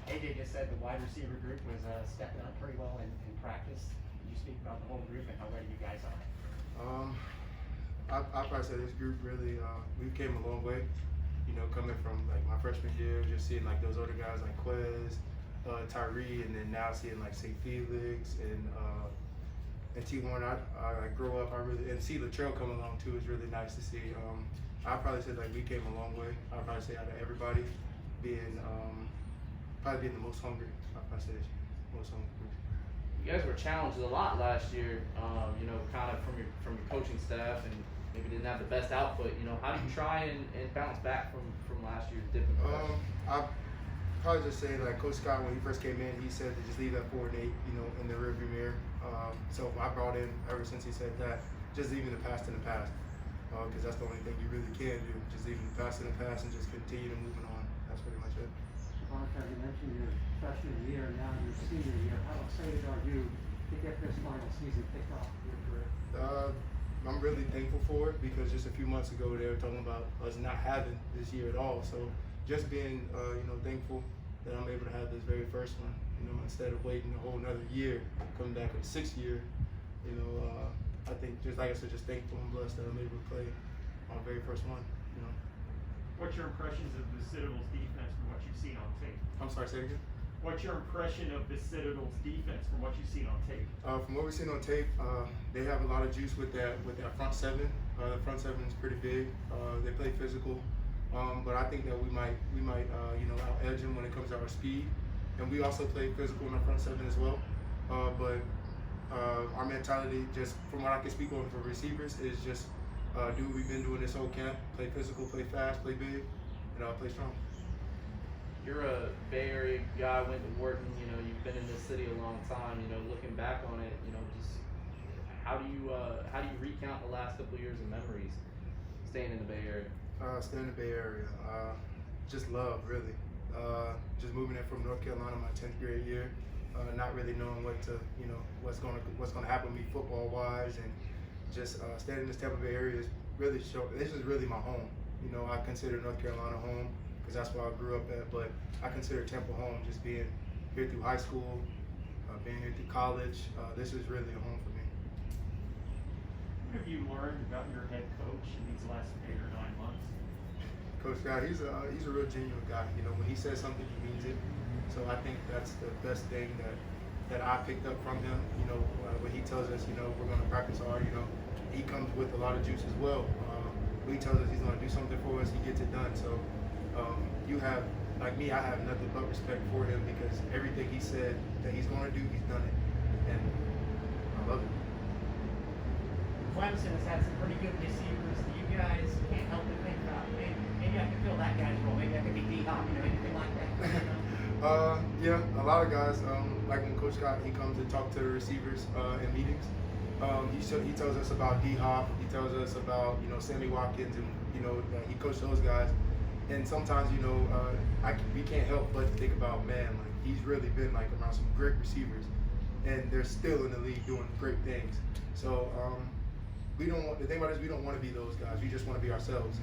AJ just said the wide receiver group was stepping up pretty well in practice. Can you speak about the whole group and how ready you guys are? I probably say this group really, we came a long way. You know, coming from like my freshman year, just seeing like those older guys like Quez, Tyree, and then now seeing like St. Felix and T1. I grow up, and see Latrell come along too is really nice to see. I probably say like we came a long way. I probably say out of everybody, probably being the most hungry. I probably say this, most hungry group. You guys were challenged a lot last year, you know, kind of from your coaching staff, and maybe didn't have the best output. You know, how do you try and bounce back from last year's different production? I probably just say like Coach Scott when he first came in, he said to just leave that 4 and 8, you know, in the rearview mirror. So I brought in ever since he said that, just leaving the past in the past, because that's the only thing you really can do. Just leaving the past in the past and just continue to moving on. That's pretty much it. DeVontres, you mentioned your freshman year, now your senior year. How excited are you to get this final season kicked off in your career? I'm really thankful for it because just a few months ago they were talking about us not having this year at all. So just being, you know, thankful that I'm able to have this very first one. You know, instead of waiting a whole another year, coming back with a 6th year. You know, I think just like I said, just thankful and blessed that I'm able to play my very first one. You know. What's your impressions of the Citadel's defense from what you've seen on tape? I'm sorry, say it again. What's your impression of the Citadel's defense from what you've seen on tape? From what we've seen on tape, they have a lot of juice with that front seven. The front seven is pretty big. They play physical, but I think that we might you know, out edge them when it comes to our speed, and we also play physical in our front seven as well. But our mentality, just from what I can speak on for receivers, is just do what we've been doing this whole camp: play physical, play fast, play big, and play strong. You're a Bay Area guy, went to Wharton, you know, you've been in this city a long time, you know, looking back on it, you know, just how do you recount the last couple of years of memories staying in the Bay Area? Staying in the Bay Area, just love, really. Just moving in from North Carolina my 10th grade year, not really knowing what's gonna happen with me football wise, and just staying in this Tampa Bay area is really this is really my home. You know, I consider North Carolina home, because that's where I grew up at, but I consider Temple home, just being here through high school, being here through college. This is really a home for me. What have you learned about your head coach in these last 8 or 9 months? Coach Scott, he's a real genuine guy. You know, when he says something, he means it. So I think that's the best thing that I picked up from him. You know, when he tells us, you know, we're going to practice hard, you know, he comes with a lot of juice as well. When he tells us he's going to do something for us, he gets it done. So you have, like me, I have nothing but respect for him because everything he said that he's going to do, he's done it. And I love it. Clemson has had some pretty good receivers. You guys can't help but think about maybe I can fill that guy's role. Maybe I could be D-Hop, you know, anything like that. Yeah, a lot of guys, like when Coach Scott, he comes and talks to the receivers in meetings. He tells us about D-Hop, he tells us about, you know, Sammy Watkins, and, you know, he coached those guys. And sometimes, you know, we can't help but think about, man, like he's really been like around some great receivers, and they're still in the league doing great things. So the thing about it is we don't want to be those guys. We just want to be ourselves.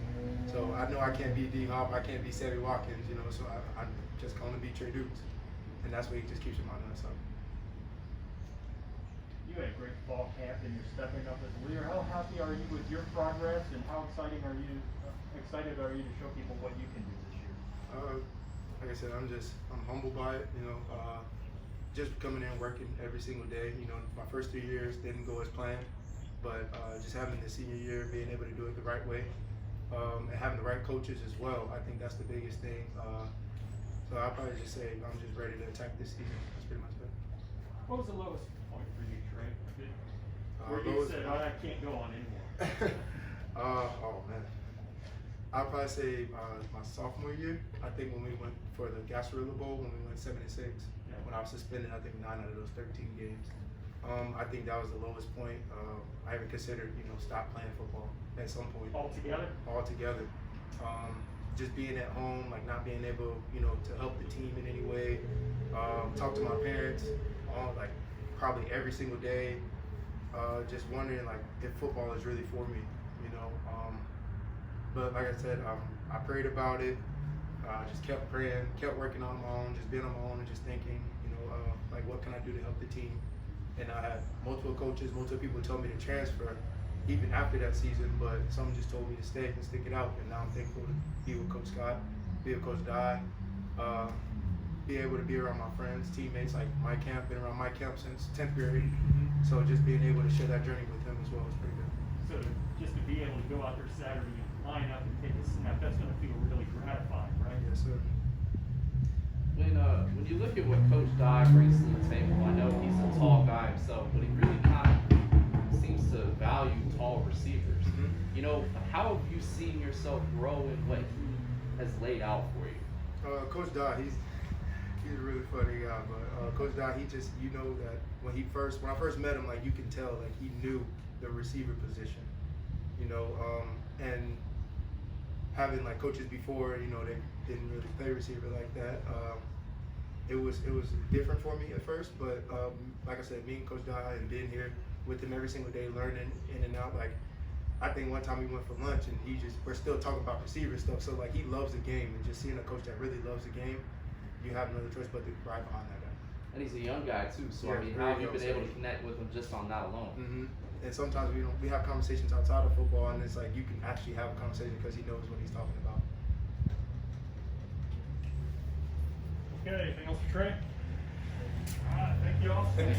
So I know I can't be D-Hop, I can't be Sammy Watkins, you know. So I'm just going to be Trey Dukes, and that's what he just keeps in mind on himself. You had a great fall camp and you're stepping up as a leader. How happy are you with your progress, and how excited are you to show people what you can do this year? Like I said, I'm humbled by it, you know, just coming in working every single day. You know, my first 3 years didn't go as planned, but just having the senior year, being able to do it the right way, and having the right coaches as well, I think that's the biggest thing. So I'll probably just say I'm just ready to attack this season. That's pretty much it. What was the lowest point for you, Trey? Where you said, I can't go on anymore? Oh man. I'd probably say my sophomore year. I think when we went for the Gasparilla Bowl, when we went 7-6, when I was suspended, I think 9 out of those 13 games. I think that was the lowest point. I even considered, you know, stop playing football at some point. Altogether? Altogether. Just being at home, like not being able, you know, to help the team in any way. Talk to my parents, like probably every single day. Just wondering like if football is really for me, you know. But like I said, I prayed about it. just kept praying, kept working on my own, just being on my own and just thinking, like what can I do to help the team? And I had multiple coaches, multiple people told me to transfer even after that season, but some just told me to stay and stick it out. And now I'm thankful to be with Coach Scott, be with Coach Dye, be able to be around my friends, teammates, like my camp, been around my camp since 10th grade. So just being able to share that journey with him as well is pretty good. So just to be able to go out there Saturday and line up and take a snap, that's going to feel really gratifying, right? Yes, sir. When you look at what Coach Dye brings to the table, I know he's a tall guy himself, but he really kind of seems to value tall receivers. You know, how have you seen yourself grow in what he has laid out for you? Coach Dye, he's a really funny guy, but Coach Dye, he just, that when I first met him, like you can tell, like he knew the receiver position, and having like coaches before, they didn't really play receiver like that. It was different for me at first, but like I said, me and Coach Dye and being here with him every single day, learning in and out. Like I think one time we went for lunch and we're still talking about receiver stuff. So like he loves the game, and just seeing a coach that really loves the game, you have another choice but to ride behind that guy. And he's a young guy too, so Yeah, I mean, very how have you young, been able to connect with him just on that alone? And sometimes we have conversations outside of football, and it's like you can actually have a conversation because he knows what he's talking about. Okay, anything else for Trey? All right, thank you all. Thank you.